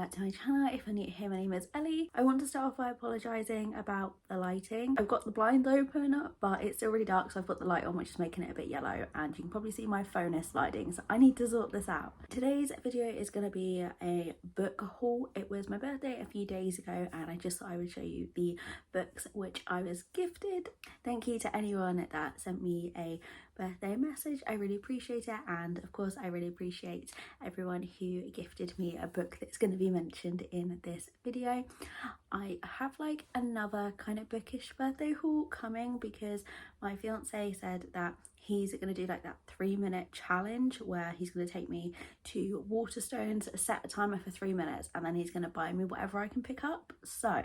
back to my channel. If you're new here, my name is Ellie. I want to start off by apologising about the lighting. I've got the blinds open, but it's still really dark, so I've got the light on, which is making it a bit yellow, and you can probably see my phone is sliding, so I need to sort this out. Today's video is going to be a book haul. It was my birthday a few days ago, and I just thought I would show you the books which I was gifted. Thank you to anyone that sent me a birthday message. I really appreciate it, and of course I really appreciate everyone who gifted me a book that's going to be mentioned in this video. I have like another kind of bookish birthday haul coming because my fiance said that he's going to do like that 3-minute challenge where he's going to take me to Waterstones, set a timer for 3 minutes, and then he's going to buy me whatever I can pick up. So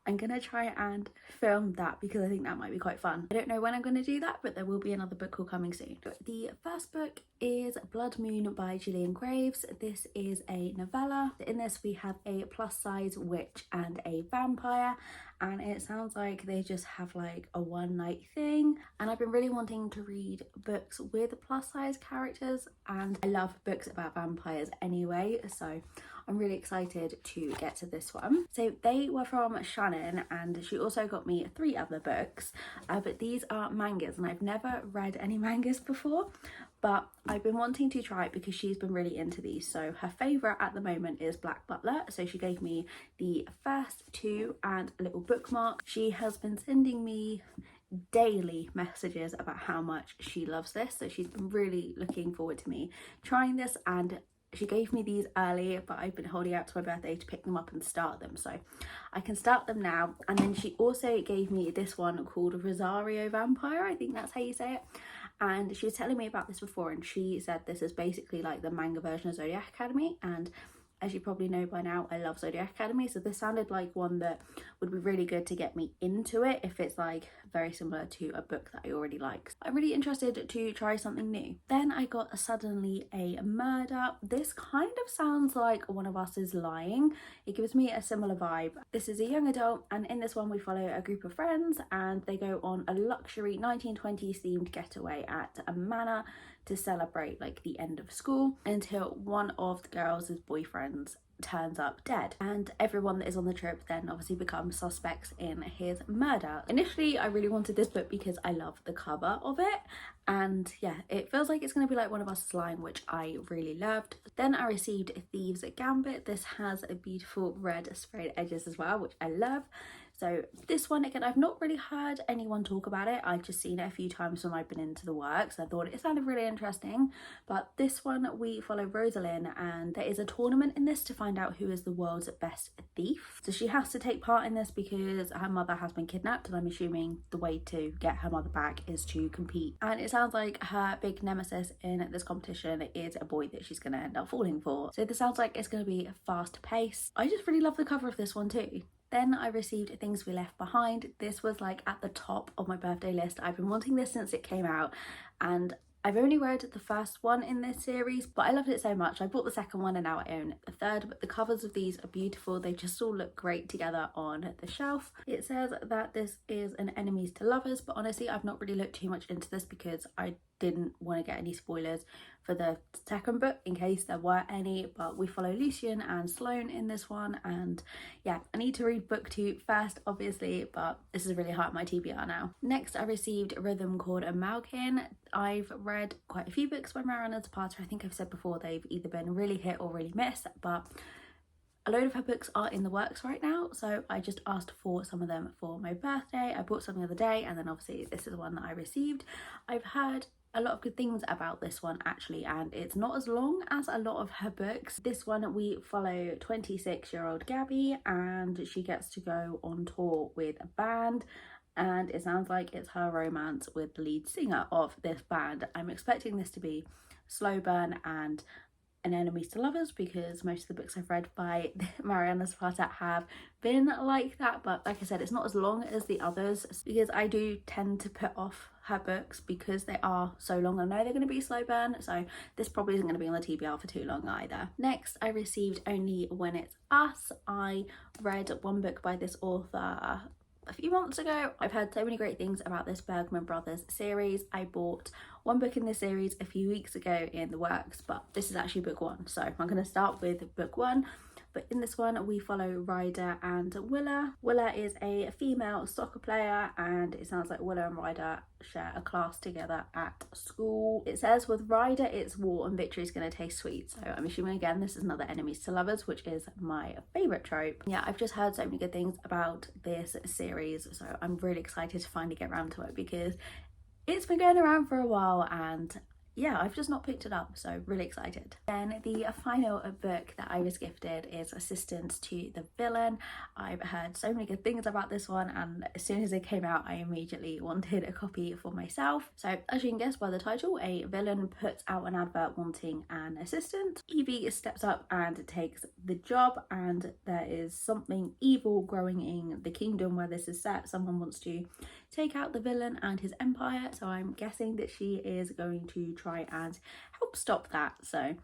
I'm going to try and film that because I think that might be quite fun. I don't know when I'm going to do that, but there will be another book haul coming soon. The first book is Blood Moon by Gillian Graves. This is a novella. In this we have a plus size witch and a vampire, and it sounds like they just have like a one night thing. And I've been really wanting to read books with plus size characters, and I love books about vampires anyway, so I'm really excited to get to this one. So they were from Shannon, and she also got me 3 other books, but these are mangas, and I've never read any mangas before, but I've been wanting to try it because she's been really into these. So her favourite at the moment is Black Butler, so she gave me the first 2 and a little bookmark. She has been sending me daily messages about how much she loves this, so she's been really looking forward to me trying this, and she gave me these early, but I've been holding out to my birthday to pick them up and start them, so I can start them now. And then she also gave me this one called Rosario Vampire, I think that's how you say it, and she was telling me about this before, and she said this is basically like the manga version of Zodiac Academy, and as you probably know by now, I love Zodiac Academy, so this sounded like one that would be really good to get me into it if it's like very similar to a book that I already like. I'm really interested to try something new. Then I got Suddenly a Murder. This kind of sounds like One of Us is Lying. It gives me a similar vibe. This is a young adult, and in this one we follow a group of friends and they go on a luxury 1920s themed getaway at a manor to celebrate like the end of school, until one of the girls' boyfriends turns up dead, and everyone that is on the trip then obviously becomes suspects in his murder. Initially I really wanted this book because I love the cover of it, and yeah, it feels like it's going to be like One of Us is Lying, which I really loved. Then I received Thieves Gambit. This has a beautiful red sprayed edges as well, which I love. So this one, again, I've not really heard anyone talk about it. I've just seen it a few times when I've been into the works. I thought it sounded really interesting. But this one, we follow Rosalind, and there is a tournament in this to find out who is the world's best thief. So she has to take part in this because her mother has been kidnapped, and I'm assuming the way to get her mother back is to compete. And it sounds like her big nemesis in this competition is a boy that she's going to end up falling for. So this sounds like it's going to be fast paced. I just really love the cover of this one too. Then I received Things We Left Behind. This was like at the top of my birthday list. I've been wanting this since it came out, and I've only read the first one in this series, but I loved it so much. I bought the second one and now I own the third, but the covers of these are beautiful. They just all look great together on the shelf. It says that this is an enemies to lovers, but honestly I've not really looked too much into this because I didn't want to get any spoilers for the second book in case there were any. But we follow Lucian and Sloane in this one, and yeah, I need to read book 2 first obviously, but this is really high on my TBR now. Next I received Rhythm Chord and Malkin. I've read quite a few books by Mariana Zapata. I think I've said before they've either been really hit or really miss, but a load of her books are in the works right now, so I just asked for some of them for my birthday. I bought some the other day, and then obviously this is the one that I received. I've heard a lot of good things about this one actually, and it's not as long as a lot of her books. This one we follow 26-year-old Gabby, and she gets to go on tour with a band, and it sounds like it's her romance with the lead singer of this band. I'm expecting this to be slow burn and an enemies to lovers because most of the books I've read by Mariana Zapata have been like that, but like I said, it's not as long as the others because I do tend to put off her books because they are so long. I know they're going to be slow burn, so this probably isn't going to be on the TBR for too long either. Next I received Only When It's Us. I read one book by this author a few months ago. I've heard so many great things about this Bergman Brothers series. I bought one book in this series a few weeks ago in the works, but this is actually book 1, so I'm going to start with book 1. but in this one we follow Ryder and Willa. Willa is a female soccer player, and it sounds like Willa and Ryder share a class together at school. It says with Ryder it's war and victory is going to taste sweet, so I'm assuming again this is another enemies to lovers, which is my favourite trope. Yeah, I've just heard so many good things about this series, so I'm really excited to finally get around to it because it's been going around for a while and yeah, I've just not picked it up, so really excited. Then the final book that I was gifted is Assistant to the Villain. I've heard so many good things about this one, and as soon as it came out I immediately wanted a copy for myself. So as you can guess by the title, a villain puts out an advert wanting an assistant. Evie steps up and takes the job, and there is something evil growing in the kingdom where this is set. Someone wants to take out the villain and his empire, so I'm guessing that she is going to try and help stop that. So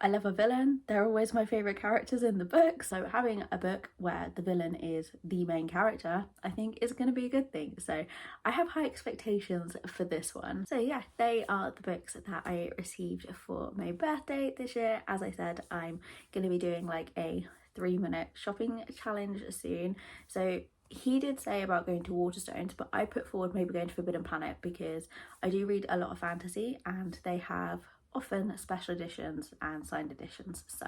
I love a villain, they're always my favourite characters in the book, so having a book where the villain is the main character I think is going to be a good thing, so I have high expectations for this one. So yeah, they are the books that I received for my birthday this year. As I said, I'm going to be doing like a 3-minute shopping challenge soon, so he did say about going to Waterstones, but I put forward maybe going to Forbidden Planet because I do read a lot of fantasy and they have often special editions and signed editions, so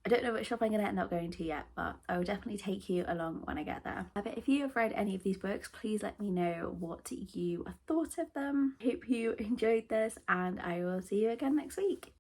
I don't know which shop I'm going to end up going to yet, but I will definitely take you along when I get there. But if you have read any of these books, please let me know what you thought of them. Hope you enjoyed this, and I will see you again next week.